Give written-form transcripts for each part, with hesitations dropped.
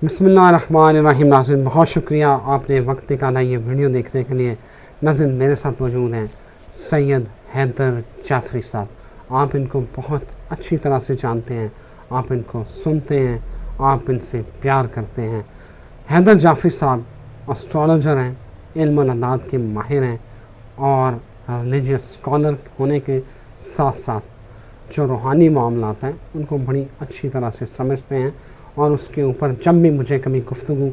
بسم اللہ الرحمن الرحیم. ناظرین بہت شکریہ آپ نے وقت نکالا یہ ویڈیو دیکھنے کے لیے. ناظرین میرے ساتھ موجود ہیں سید حیدر جعفری صاحب. آپ ان کو بہت اچھی طرح سے جانتے ہیں, آپ ان کو سنتے ہیں, آپ ان سے پیار کرتے ہیں. حیدر جعفری صاحب اسٹرالوجر ہیں, علم و اعداد کے ماہر ہیں اور ریلیجیس اسکالر ہونے کے ساتھ ساتھ جو روحانی معاملات ہیں ان کو بڑی اچھی طرح سے سمجھتے ہیں, اور اس کے اوپر جب بھی مجھے کبھی گفتگو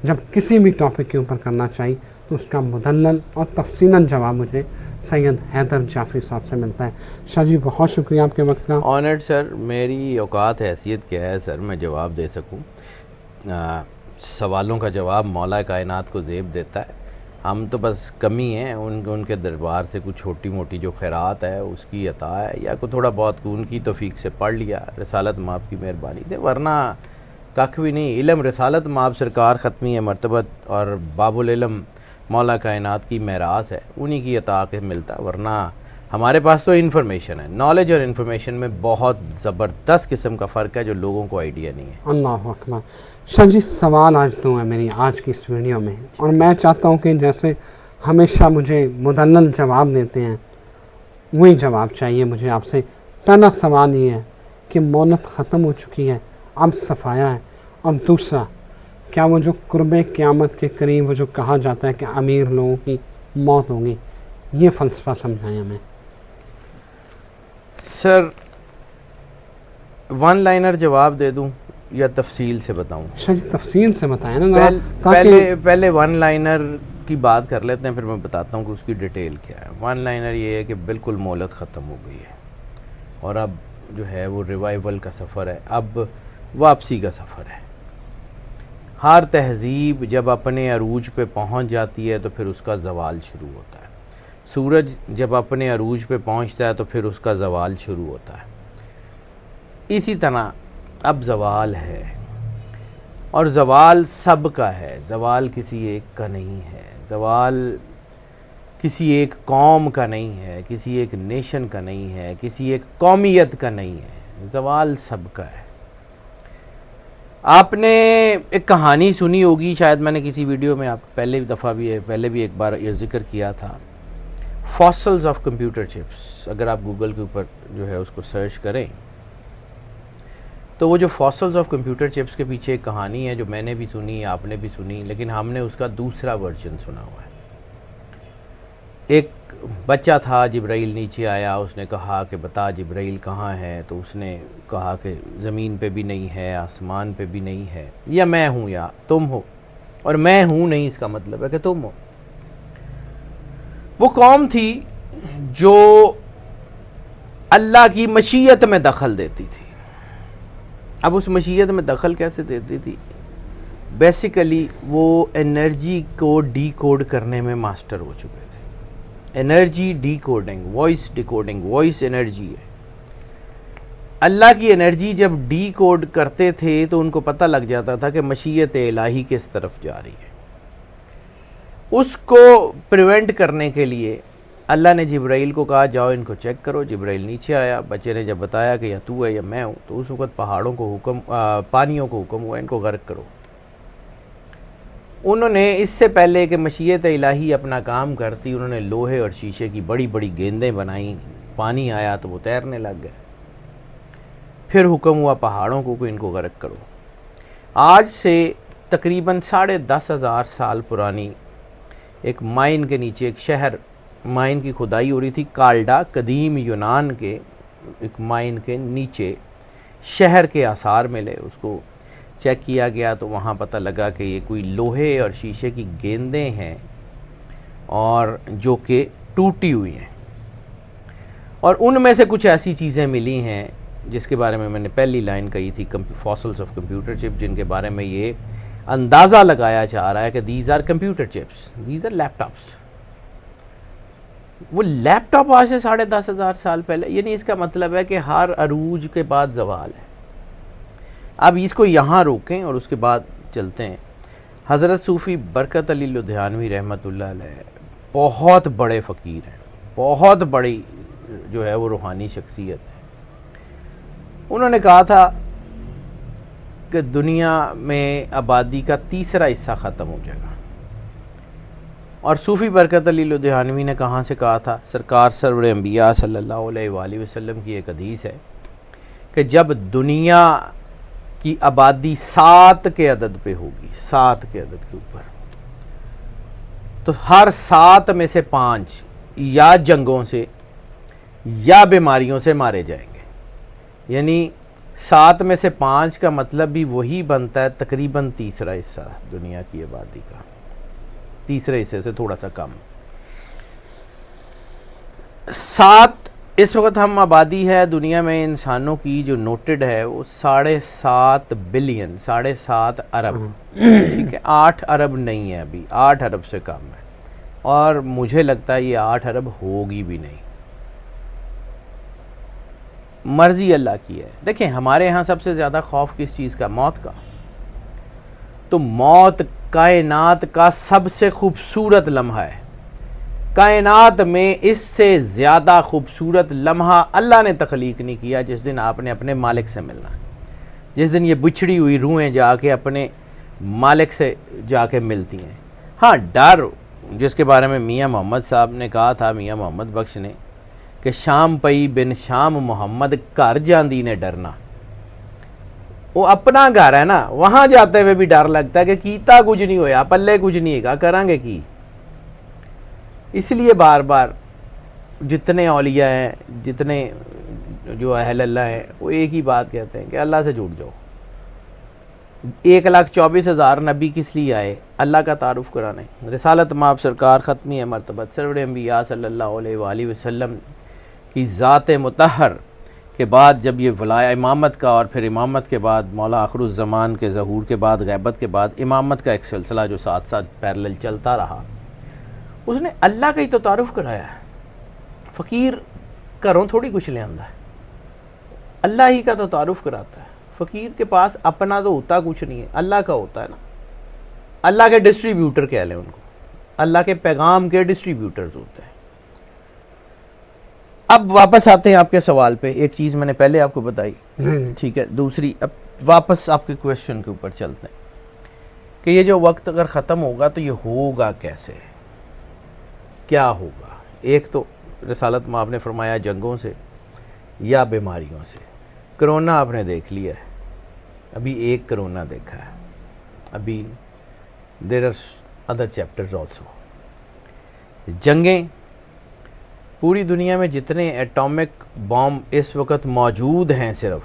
جب کسی بھی ٹاپک کے اوپر کرنا چاہیے تو اس کا مدلل اور تفصیلاً جواب مجھے سید حیدر جعفری صاحب سے ملتا ہے. شاہ جی بہت شکریہ آپ کے وقت کا. آنرڈ سر, میری اوقات حیثیت کیا ہے سر میں جواب دے سکوں. سوالوں کا جواب مولا کائنات کو زیب دیتا ہے. ہم تو بس کمی ہیں ان کے دربار سے کچھ چھوٹی موٹی جو خیرات ہے اس کی عطا ہے, یا کوئی تھوڑا بہت ان کی توفیق سے پڑھ لیا, رسالت مآب کی مہربانی تھے, ورنہ کخ بھی نہیں. علم رسالت مآب سرکار ختمی ہے مرتبت اور باب العلم مولا کائنات کی میراث ہے, انہی کی عطا کے ملتا, ورنہ ہمارے پاس تو انفارمیشن ہے. نالج اور انفارمیشن میں بہت زبردست قسم کا فرق ہے جو لوگوں کو آئیڈیا نہیں ہے. اللہ اکبر. شاہ جی سوال آج تو ہے میری آج کی اس ویڈیو میں, اور میں چاہتا ہوں کہ جیسے ہمیشہ مجھے مدلل جواب دیتے ہیں وہی جواب چاہیے مجھے آپ سے. پہلا سوال یہ ہے کہ مہلت ختم ہو چکی ہے, اب صفایا ہے, اور دوسرا کیا وہ جو قرب قیامت کے قریب وہ جو کہا جاتا ہے کہ امیر لوگوں کی موت ہوگی, یہ فلسفہ سمجھائیں ہمیں. سر ون لائنر جواب دے دوں یا تفصیل سے بتاؤں؟ شاہ جی تفصیل سے بتائیں نا. پہلے ون لائنر کی بات کر لیتے ہیں, پھر میں بتاتا ہوں کہ اس کی ڈیٹیل کیا ہے. ون لائنر یہ ہے کہ بالکل مہلت ختم ہو گئی ہے, اور اب جو ہے وہ ریوائیول کا سفر ہے, اب واپسی کا سفر ہے. ہر تہذیب جب اپنے عروج پہ پہنچ جاتی ہے تو پھر اس کا زوال شروع ہوتا ہے. سورج جب اپنے عروج پہ پہنچتا ہے تو پھر اس کا زوال شروع ہوتا ہے. اسی طرح اب زوال ہے, اور زوال سب کا ہے. زوال کسی ایک کا نہیں ہے, زوال کسی ایک قوم کا نہیں ہے, کسی ایک نیشن کا نہیں ہے, کسی ایک قومیت کا نہیں ہے. زوال سب کا ہے. آپ نے ایک کہانی سنی ہوگی شاید, میں نے کسی ویڈیو میں آپ پہلے بھی ایک بار یہ ذکر کیا تھا, فاسلز آف کمپیوٹر چپس. اگر آپ گوگل کے اوپر جو ہے اس کو سرچ کریں تو وہ جو فاسلز آف کمپیوٹر چپس کے پیچھے ایک کہانی ہے جو میں نے بھی سنی, آپ نے بھی سنی, لیکن ہم نے اس کا دوسرا ورژن سنا ہوا ہے. ایک بچہ تھا, جبرائیل نیچے آیا, اس نے کہا کہ بتا جبرائیل کہاں ہے, تو اس نے کہا کہ زمین پہ بھی نہیں ہے, آسمان پہ بھی نہیں ہے, یا میں ہوں یا تم ہو. اور میں ہوں نہیں اس کا مطلب ہے کہ تم ہو. وہ قوم تھی جو اللہ کی مشیت میں دخل دیتی تھی. اب اس مشیت میں دخل کیسے دیتی تھی؟ بیسیکلی وہ انرجی کو ڈی کوڈ کرنے میں ماسٹر ہو چکے تھے. Energy decoding, voice decoding, voice energy ہے. اللہ کی انرجی جب ڈی کوڈ کرتے تھے تو ان کو پتہ لگ جاتا تھا کہ مشیت الہی کس طرف جا رہی ہے. اس کو پریونٹ کرنے کے لیے اللہ نے جبرائیل کو کہا جاؤ ان کو چیک کرو. جبرائیل نیچے آیا, بچے نے جب بتایا کہ یا تو ہے یا میں ہوں, تو اس وقت پہاڑوں کو پانیوں کو حکم ہوا ان کو غرق کرو. انہوں نے اس سے پہلے کہ مشیت الہی اپنا کام کرتی, انہوں نے لوہے اور شیشے کی بڑی بڑی گیندیں بنائیں, پانی آیا تو وہ تیرنے لگ گئے. پھر حکم ہوا پہاڑوں کو کہ ان کو غرق کرو. آج سے تقریباً 10,500 سال پرانی ایک مائن کے نیچے ایک شہر, مائن کی کھدائی ہو رہی تھی کالڈا, قدیم یونان کے ایک مائن کے نیچے شہر کے آثار ملے. اس کو چیک کیا گیا تو وہاں پتہ لگا کہ یہ کوئی لوہے اور شیشے کی گیندیں ہیں, اور جو کہ ٹوٹی ہوئی ہیں, اور ان میں سے کچھ ایسی چیزیں ملی ہیں جس کے بارے میں نے پہلی لائن کہی تھی, فاسلز آف کمپیوٹر چپ, جن کے بارے میں یہ اندازہ لگایا جا رہا ہے کہ these are computer chips, these are laptops. وہ لیپ ٹاپ آج سے 10,500 سال پہلے, یعنی اس کا مطلب ہے کہ ہر عروج کے بعد زوال ہے. اب اس کو یہاں روکیں اور اس کے بعد چلتے ہیں. حضرت صوفی برکت علی لدھیانوی رحمۃ اللہ علیہ بہت بڑے فقیر ہیں, بہت بڑی جو ہے وہ روحانی شخصیت ہے. انہوں نے کہا تھا تک دنیا میں آبادی کا تیسرا حصہ ختم ہو جائے گا. اور صوفی برکت علی لدھیانوی نے کہاں سے کہا تھا؟ سرکار سرور انبیاء صلی اللہ علیہ وآلہ وسلم کی ایک حدیث ہے کہ جب دنیا کی آبادی 7 کے عدد پہ ہوگی، 7 کے عدد کے اوپر، تو ہر 7 میں سے 5 یا جنگوں سے یا بیماریوں سے مارے جائیں گے. یعنی 7 میں سے 5 کا مطلب بھی وہی بنتا ہے تقریباً تیسرا حصہ دنیا کی آبادی کا، تیسرے حصے سے تھوڑا سا کم. 7 اس وقت ہم آبادی ہے دنیا میں انسانوں کی جو نوٹڈ ہے وہ 7.5 بلین، 7.5 ارب، ٹھیک ہے. 8 ارب نہیں ہے ابھی، 8 ارب سے کم ہے، اور مجھے لگتا ہے یہ 8 ارب ہوگی بھی نہیں. مرضی اللہ کی ہے. دیکھیں ہمارے ہاں سب سے زیادہ خوف کس چیز کا؟ موت کا. تو موت کائنات کا سب سے خوبصورت لمحہ ہے. کائنات میں اس سے زیادہ خوبصورت لمحہ اللہ نے تخلیق نہیں کیا جس دن آپ نے اپنے مالک سے ملنا، جس دن یہ بچھڑی ہوئی روحیں جا کے اپنے مالک سے جا کے ملتی ہیں. ہاں ڈر جس کے بارے میں میاں محمد صاحب نے کہا تھا، میاں محمد بخش نے، کہ شام پئی بن شام محمد گھر جاندی نے ڈرنا. وہ اپنا گھر ہے نا، وہاں جاتے ہوئے بھی ڈر لگتا ہے کہ کیتا کچھ نہیں ہویا، پلے کچھ نہیں ہے، کریں گے کی. اس لیے بار بار جتنے اولیاء ہیں، جتنے جو اہل اللہ ہیں، وہ ایک ہی بات کہتے ہیں کہ اللہ سے جڑ جاؤ. 1,24,000 نبی کس لیے آئے؟ اللہ کا تعارف کرانے. رسالت مآب سرکار ختمی مرتبت سرور انبیاء صلی اللہ علیہ وآلہ وسلم کی ذات مطہر کے بعد جب یہ ولایہ امامت کا، اور پھر امامت کے بعد مولا آخر الزمان کے ظہور کے بعد، غیبت کے بعد امامت کا ایک سلسلہ جو ساتھ ساتھ پیرلل چلتا رہا، اس نے اللہ کا ہی تو تعارف کرایا ہے. فقیر گھروں تھوڑی کچھ لے آندا ہے، اللہ ہی کا تو تعارف کراتا ہے. فقیر کے پاس اپنا تو ہوتا کچھ نہیں ہے، اللہ کا ہوتا ہے نا. اللہ کے ڈسٹریبیوٹر کہہ لیں ان کو، اللہ کے پیغام کے ڈسٹریبیوٹرز ہوتے ہیں. اب واپس آتے ہیں آپ کے سوال پہ. ایک چیز میں نے پہلے آپ کو بتائی، ٹھیک ہے. دوسری، اب واپس آپ کے کویشچن کے اوپر چلتے ہیں کہ یہ جو وقت اگر ختم ہوگا تو یہ ہوگا کیسے، کیا ہوگا؟ ایک تو رسالت مآب نے فرمایا جنگوں سے یا بیماریوں سے. کرونا آپ نے دیکھ لیا ہے، ابھی ایک کرونا دیکھا ہے، ابھی there are other chapters also. جنگیں، پوری دنیا میں جتنے ایٹامک بام اس وقت موجود ہیں صرف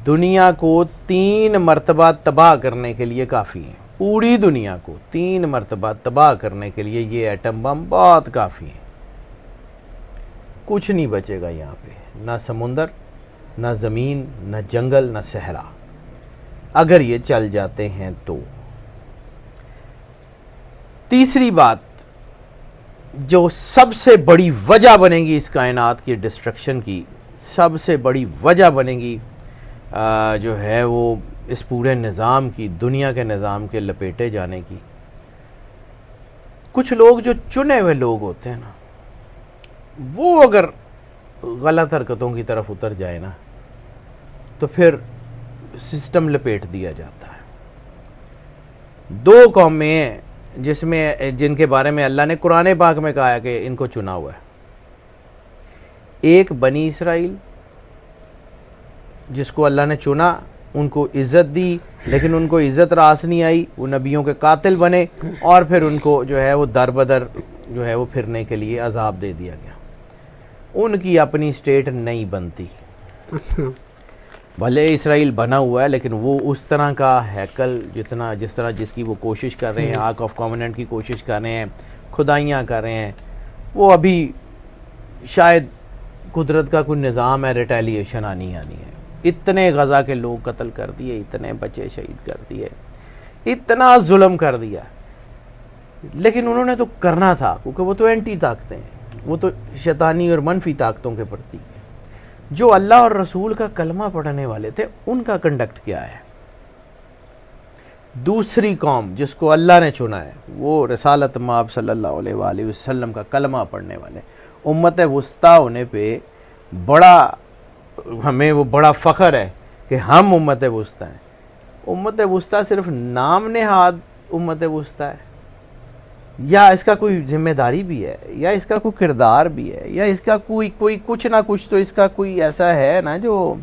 دنیا کو 3 مرتبہ تباہ کرنے کے لیے کافی ہیں. پوری دنیا کو 3 مرتبہ تباہ کرنے کے لیے یہ ایٹم بم بہت کافی ہیں. کچھ نہیں بچے گا یہاں پہ، نہ سمندر، نہ زمین، نہ جنگل، نہ صحرا، اگر یہ چل جاتے ہیں تو. تیسری بات جو سب سے بڑی وجہ بنے گی اس کائنات کی ڈسٹرکشن کی، سب سے بڑی وجہ بنے گی جو ہے وہ اس پورے نظام کی، دنیا کے نظام کے لپیٹے جانے کی. کچھ لوگ جو چنے ہوئے لوگ ہوتے ہیں نا، وہ اگر غلط حرکتوں کی طرف اتر جائے نا تو پھر سسٹم لپیٹ دیا جاتا ہے. 2 قومیں ہیں جن کے بارے میں اللہ نے قرآن پاک میں کہا ہے کہ ان کو چنا ہوا ہے. ایک بنی اسرائیل جس کو اللہ نے چنا، ان کو عزت دی، لیکن ان کو عزت راس نہیں آئی، وہ نبیوں کے قاتل بنے، اور پھر ان کو جو ہے وہ در بدر جو ہے وہ پھرنے کے لیے عذاب دے دیا گیا. ان کی اپنی اسٹیٹ نہیں بنتی. بھلے اسرائیل بنا ہوا ہے لیکن وہ اس طرح کا ہیکل جس کی وہ کوشش کر رہے ہیں، آرک آف کامننٹ کی کوشش کر رہے ہیں، خدائیاں کر رہے ہیں، وہ ابھی شاید قدرت کا کوئی نظام ہے، ریٹیلیشن آنی ہے. اتنے غزہ کے لوگ قتل کر دیے، اتنے بچے شہید کر دیے، اتنا ظلم کر دیا، لیکن انہوں نے تو کرنا تھا کیونکہ وہ تو اینٹی طاقتیں ہیں، وہ تو شیطانی اور منفی طاقتوں کے پرتی. جو اللہ اور رسول کا کلمہ پڑھنے والے تھے ان کا کنڈکٹ کیا ہے؟ دوسری قوم جس کو اللہ نے چنا ہے وہ رسالت مآب صلی اللہ علیہ وآلہ وسلم کا کلمہ پڑھنے والے. امت وسطیٰ ہونے پہ ہمیں وہ بڑا فخر ہے کہ ہم امت وسطیٰ ہیں. امت وسطیٰ صرف نام نہاد امت وسطیٰ ہے، یا اس کا کوئی ذمہ داری بھی ہے، یا اس کا کوئی کردار بھی ہے، یا اس کا کوئی کچھ نہ کچھ تو اس کا کوئی ایسا ہے نا جو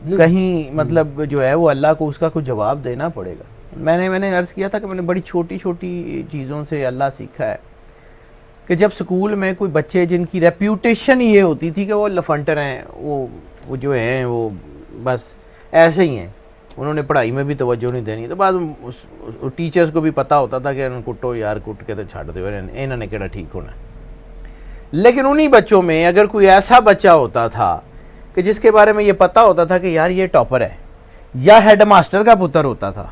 کہیں مطلب جو ہے وہ اللہ کو اس کا کوئی جواب دینا پڑے گا. میں نے عرض کیا تھا کہ میں نے بڑی چھوٹی چھوٹی چیزوں سے اللہ سیکھا ہے کہ جب سکول میں کوئی بچے جن کی ریپیوٹیشن یہ ہوتی تھی کہ وہ لفنٹر ہیں، وہ جو ہیں وہ بس ایسے ہی ہیں، انہوں نے پڑھائی میں بھی توجہ نہیں دینی، تو بعد ٹیچرز کو بھی پتہ ہوتا تھا کہ کٹو یار کٹ کے تو چھاڑ دو، انہوں نے کہڑا ٹھیک ہونا. لیکن انہی بچوں میں اگر کوئی ایسا بچہ ہوتا تھا کہ جس کے بارے میں یہ پتہ ہوتا تھا کہ یار یہ ٹاپر ہے، یا ہیڈ ماسٹر کا پتر ہوتا تھا،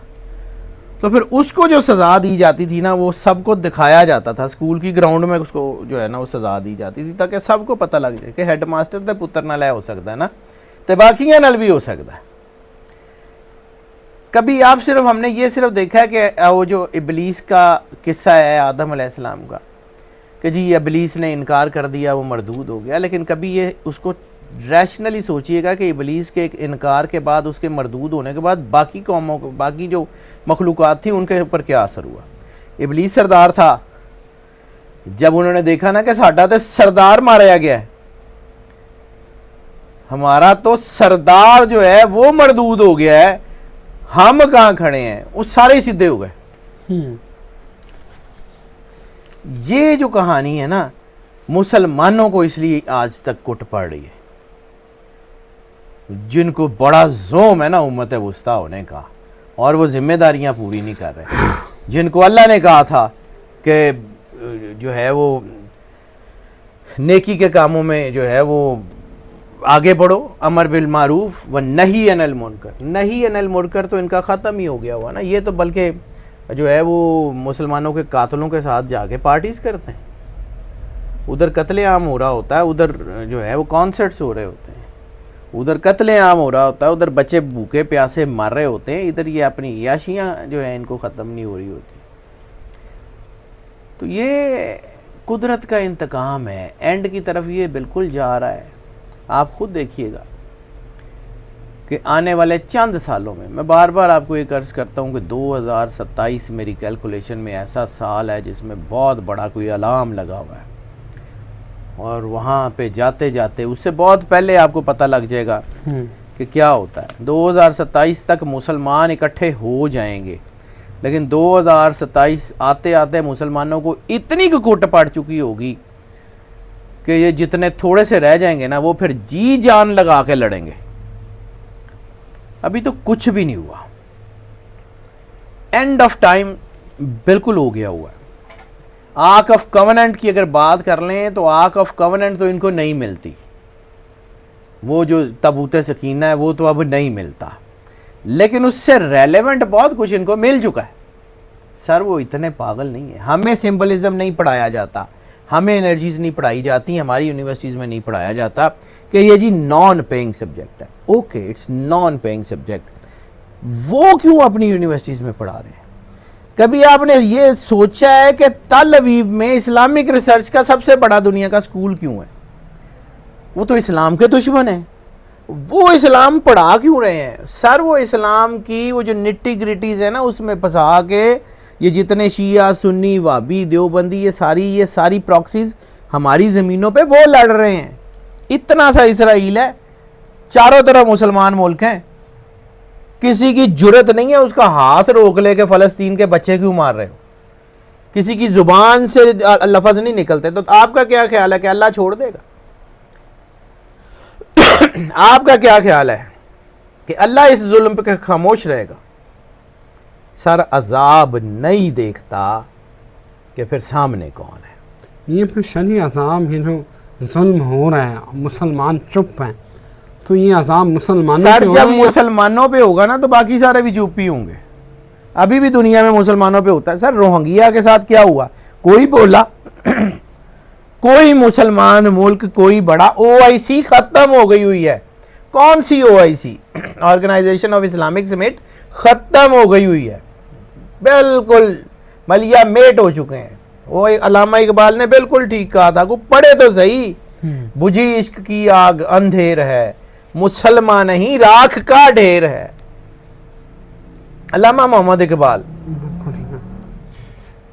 تو پھر اس کو جو سزا دی جاتی تھی نا وہ سب کو دکھایا جاتا تھا. اسکول کی گراؤنڈ میں اس کو جو ہے نا وہ سزا دی جاتی تھی تاکہ سب کو پتہ لگ جائے کہ ہیڈ ماسٹر تے پتر نال ہو سکتا ہے نا تے باقیاں نال بھی ہو سکتا ہے. کبھی آپ صرف ہم نے یہ صرف دیکھا ہے کہ وہ جو ابلیس کا قصہ ہے آدم علیہ السلام کا کہ جی ابلیس نے انکار کر دیا وہ مردود ہو گیا، لیکن کبھی یہ اس کو ریشنلی سوچئے گا کہ ابلیس کے ایک انکار کے بعد، اس کے مردود ہونے کے بعد باقی قوموں کو، باقی جو مخلوقات تھی ان کے اوپر کیا اثر ہوا. ابلیس سردار تھا، جب انہوں نے دیکھا نا کہ ساڈا تو سردار ماریا گیا ہے، ہمارا تو سردار جو ہے وہ مردود ہو گیا ہے، ہم کہاں کھڑے ہیں، وہ سارے سیدھے ہو گئے. یہ جو کہانی ہے نا مسلمانوں کو اس لیے آج تک کٹ پڑ رہی ہے، جن کو بڑا زوم ہے نا امت وسطیٰ ہونے کا اور وہ ذمہ داریاں پوری نہیں کر رہے، جن کو اللہ نے کہا تھا کہ جو ہے وہ نیکی کے کاموں میں جو ہے وہ آگے بڑھو، امر بالمعروف و نہی عن المنکر. نہی عن المنکر تو ان کا ختم ہی ہو گیا ہوا نا. یہ تو بلکہ جو ہے وہ مسلمانوں کے قاتلوں کے ساتھ جا کے پارٹیز کرتے ہیں، ادھر قتل عام ہو رہا ہوتا ہے، ادھر جو ہے وہ کانسرٹس ہو رہے ہوتے ہیں، ادھر قتل عام ہو رہا ہوتا ہے، ادھر بچے بھوکے پیاسے مر رہے ہوتے ہیں، ادھر یہ اپنی عیاشیاں جو ہیں ان کو ختم نہیں ہو رہی ہوتی. تو یہ قدرت کا انتقام ہے، اینڈ کی طرف یہ بالکل جا رہا ہے. آپ خود دیکھیے گا کہ آنے والے چند سالوں میں بار بار آپ کو یہ عرض کرتا ہوں کہ 2027 میری کیلکولیشن میں ایسا سال ہے جس میں بہت بڑا کوئی الارم لگا ہوا ہے، اور وہاں پہ جاتے جاتے اس سے بہت پہلے آپ کو پتہ لگ جائے گا کہ کیا ہوتا ہے. 2027 تک مسلمان اکٹھے ہو جائیں گے، لیکن 2027 آتے آتے مسلمانوں کو اتنی کوٹ پڑ چکی ہوگی کہ یہ جتنے تھوڑے سے رہ جائیں گے نا وہ پھر جی جان لگا کے لڑیں گے. ابھی تو کچھ بھی نہیں ہوا، اینڈ آف ٹائم بالکل ہو گیا ہوا ہے. آرک آف کوننٹ کی اگر بات کر لیں تو آرک آف کوننٹ تو ان کو نہیں ملتی، وہ جو تابوت سکینہ ہے وہ تو اب نہیں ملتا، لیکن اس سے ریلیونٹ بہت کچھ ان کو مل چکا ہے. سر وہ اتنے پاگل نہیں ہیں. ہمیں سمبلزم نہیں پڑھایا جاتا، ہمیں انرجیز نہیں پڑھائی جاتی، ہماری یونیورسٹیز میں نہیں پڑھایا جاتا کہ یہ جی نان پیئنگ سبجیکٹ ہے. Okay it's non paying subject, وہ کیوں اپنی یونیورسٹیز میں پڑھا رہے ہیں؟ کبھی آپ نے یہ سوچا ہے کہ تل ابیب میں اسلامک ریسرچ کا سب سے بڑا دنیا کا سکول کیوں ہے؟ وہ تو اسلام کے دشمن ہیں، وہ اسلام پڑھا کیوں رہے ہیں؟ سر وہ اسلام کی وہ جو نٹی گریٹیز ہے نا اس میں پھنسا کے یہ جتنے شیعہ سنی وہابی دیوبندی یہ ساری پراکسیز ہماری زمینوں پہ وہ لڑ رہے ہیں. اتنا سا اسرائیل ہے، چاروں طرف مسلمان ملک ہیں، کسی کی جرت نہیں ہے اس کا ہاتھ روک لے کہ فلسطین کے بچے کیوں مار رہے ہو، کسی کی زبان سے لفظ نہیں نکلتے. تو آپ کا کیا خیال ہے کہ اللہ چھوڑ دے گا؟ آپ کا کیا خیال ہے کہ اللہ اس ظلم پہ خاموش رہے گا؟ سر عذاب نہیں دیکھتا کہ پھر سامنے کون ہے. یہ پھر شرعی عذاب، یہ جو ظلم ہو رہا ہے مسلمان چپ ہیں، تو یہ عذاب مسلمانوں سر پہ ہو جب رہا ہے. مسلمانوں پہ ہوگا نا تو باقی سارے بھی چپ ہی ہوں گے. ابھی بھی دنیا میں مسلمانوں پہ ہوتا ہے. سر روہنگیا کے ساتھ کیا ہوا؟ کوئی بولا کوئی مسلمان ملک کوئی بڑا OIC ختم ہو گئی ہوئی ہے. کون سی OIC؟ آرگنائزیشن آف اسلامک سمٹ ختم ہو گئی ہوئی ہے، بالکل ملیا میٹ ہو چکے ہیں. وہ علامہ اقبال نے بالکل ٹھیک کہا تھا، کو پڑھے تو صحیح، بجھی عشق کی آگ اندھیر ہے، مسلمان نہیں راکھ کا ڈھیر ہے. علامہ محمد اقبال.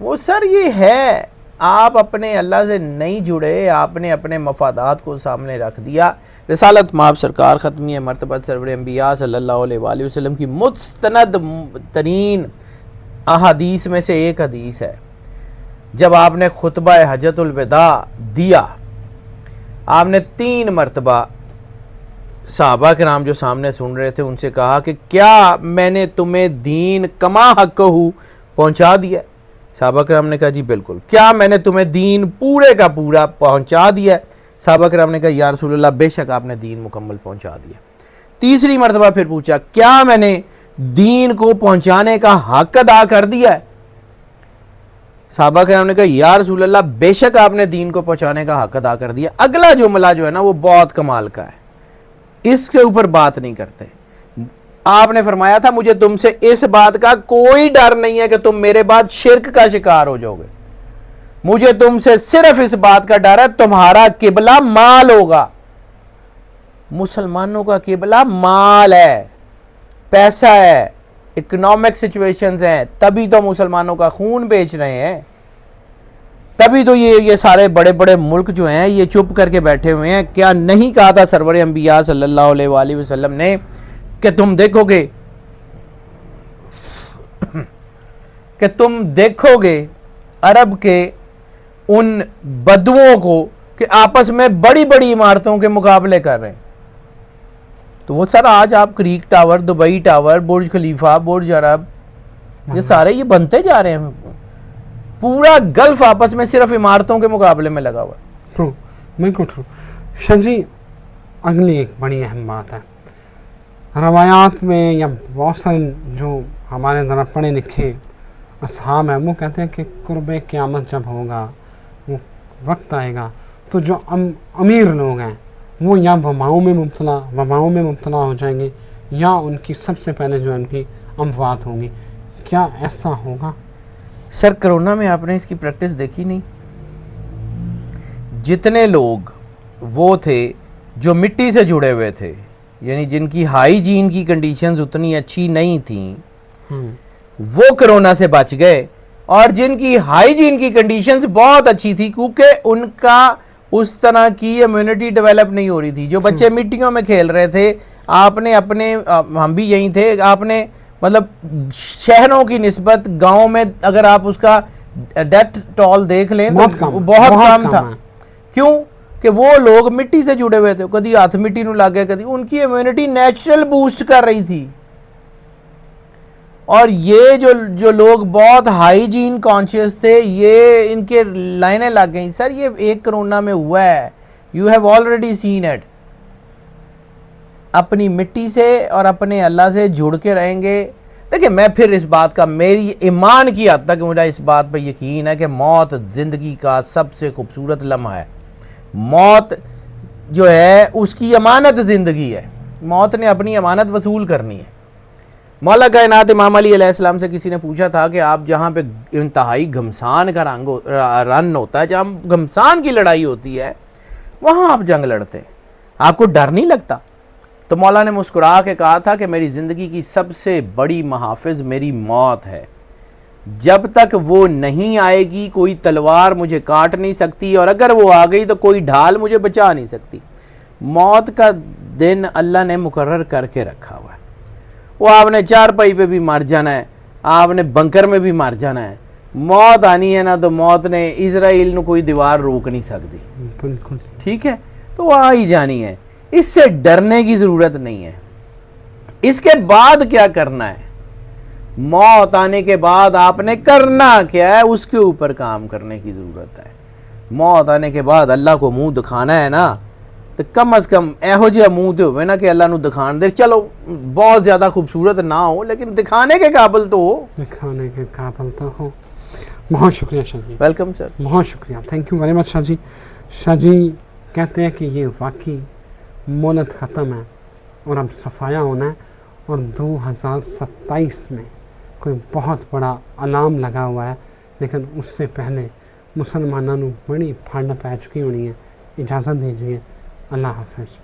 وہ سر یہ ہے, آپ اپنے اللہ سے نہیں جڑے, آپ نے اپنے مفادات کو سامنے رکھ دیا. رسالت مآب سرکار ختمیہ مرتبت سرور انبیاء صلی اللہ علیہ وآلہ وسلم کی مستند ترین احادیث میں سے ایک حدیث ہے. جب آپ نے خطبہ حجۃ الوداع دیا, آپ نے 3 مرتبہ صحابہ کرام جو سامنے سن رہے تھے ان سے کہا کہ کیا میں نے تمہیں دین کما حقہ پہنچا دیا؟ صحابہ کرام نے کہا جی بالکل. کیا میں نے تمہیں دین پورے کا پورا پہنچا دیا؟ صحابہ کرام نے کہا یا رسول اللہ بے شک آپ نے دین مکمل پہنچا دیا. تیسری مرتبہ پھر پوچھا کیا میں نے دین کو پہنچانے کا حق ادا کر دیا ہے؟ صحابہ کرام نے کہا یا رسول اللہ بے شک آپ نے دین کو پہنچانے کا حق ادا کر دیا. اگلا جملہ جو ہے نا وہ بہت کمال کا ہے, اس کے اوپر بات نہیں کرتے. آپ نے فرمایا تھا مجھے تم سے اس بات کا کوئی ڈر نہیں ہے کہ تم میرے بعد شرک کا شکار ہو جاؤ گے, مجھے تم سے صرف اس بات کا ڈر ہے تمہارا قبلہ مال ہوگا. مسلمانوں کا قبلہ مال ہے, پیسہ ہے, اکنامک سچویشنز ہیں, تبھی تو مسلمانوں کا خون بیچ رہے ہیں, تبھی تو یہ سارے بڑے بڑے ملک جو ہیں یہ چپ کر کے بیٹھے ہوئے ہیں. کیا نہیں کہا تھا سرور انبیاء صلی اللہ علیہ وآلہ وسلم نے کہ تم دیکھو گے عرب کے ان بدوؤں کو کہ آپس میں بڑی بڑی عمارتوں کے مقابلے کر رہے ہیں. تو وہ سر آج آپ کریک ٹاور, دبئی ٹاور, برج خلیفہ, برج عرب, یہ سارے یہ بنتے جا رہے ہیں. پورا گلف آپس میں صرف عمارتوں کے مقابلے میں لگا ہوا ہے. ٹرو, بالکل ٹرو. شاہ جی اگلی ایک بڑی اہم بات ہے, روایات میں یا بہت سارے جو ہمارے ذرا پڑھے لکھے اصحاب ہیں وہ کہتے ہیں کہ قرب قیامت جب ہوگا, وہ وقت آئے گا تو جو امیر لوگ ہیں وہ یا وباؤں میں مبتلا ہو جائیں گے یا ان کی سب سے پہلے جو ان کی اموات ہوں گی. کیا ایسا ہوگا؟ سر کرونا میں آپ نے اس کی پریکٹس دیکھی نہیں؟ جتنے لوگ وہ تھے جو مٹی سے جڑے ہوئے تھے, یعنی جن کی ہائیجین کی کنڈیشنز اتنی اچھی نہیں تھیں, وہ کرونا سے بچ گئے, اور جن کی ہائیجین کی کنڈیشنز بہت اچھی تھی کیونکہ ان کا اس طرح کی امیونٹی ڈیولپ نہیں ہو رہی تھی. جو بچے مٹیوں میں کھیل رہے تھے, آپ نے اپنے, ہم بھی یہیں تھے, آپ نے مطلب شہروں کی نسبت گاؤں میں اگر آپ اس کا ڈیتھ ٹول دیکھ لیں تو بہت کم تھا. کیوں کہ وہ لوگ مٹی سے جڑے ہوئے تھے, کدی ہاتھ مٹی نو لگ گیا, کدی ان کی امیونٹی نیچرل بوسٹ کر رہی تھی. اور یہ جو لوگ بہت ہائیجین کانشیس تھے, یہ ان کے لائنیں لگ گئیں. سر یہ ایک کرونا میں ہوا ہے, you have already seen it. اپنی مٹی سے اور اپنے اللہ سے جڑ کے رہیں گے. دیکھیں میں پھر اس بات کا, میری ایمان کی حد تک مجھے اس بات پہ یقین ہے کہ موت زندگی کا سب سے خوبصورت لمحہ ہے. موت جو ہے اس کی امانت زندگی ہے, موت نے اپنی امانت وصول کرنی ہے. مولا کائنات امام علی علیہ السلام سے کسی نے پوچھا تھا کہ آپ جہاں پہ انتہائی گھمسان کا رن ہوتا ہے, جہاں گھمسان کی لڑائی ہوتی ہے, وہاں آپ جنگ لڑتے ہیں, آپ کو ڈر نہیں لگتا؟ تو مولا نے مسکرا کے کہا تھا کہ میری زندگی کی سب سے بڑی محافظ میری موت ہے. جب تک وہ نہیں آئے گی کوئی تلوار مجھے کاٹ نہیں سکتی, اور اگر وہ آ گئی تو کوئی ڈھال مجھے بچا نہیں سکتی. موت کا دن اللہ نے مقرر کر کے رکھا ہوا ہے. وہ آپ نے چارپائی پہ بھی مر جانا ہے, آپ نے بنکر میں بھی مر جانا ہے. موت آنی ہے نا تو موت نے اسرائیل نو کوئی دیوار روک نہیں سکتی. بالکل ٹھیک ہے, تو وہ آ ہی جانی ہے, اس سے ڈرنے کی ضرورت نہیں ہے. اس کے بعد کیا کرنا ہے, موت آنے کے بعد آپ نے کرنا کیا ہے, اس کے اوپر کام کرنے کی ضرورت ہے. موت آنے کے بعد اللہ کو منہ دکھانا ہے نا, تو کم از کم ایہو جہا منہ تے ہوئے نا کہ اللہ نو دکھان دے. چلو بہت زیادہ خوبصورت نہ ہو لیکن دکھانے کے قابل تو ہو. دکھانے کے قابل تو ہو. بہت شکریہ شاہ جی. Welcome sir. بہت شکریہ, تھینک یو ویری مچ شاہ جی. شاہ جی کہتے ہیں کہ یہ واقعی مولد ختم ہے اور اب صفایا ہونا ہے, اور 2027 میں کوئی بہت بڑا الارم لگا ہوا ہے, لیکن اس سے پہلے مسلمانوں بڑی پھاڑ پی چکی ہونی ہے. اجازت دیجیے, اللہ حافظ.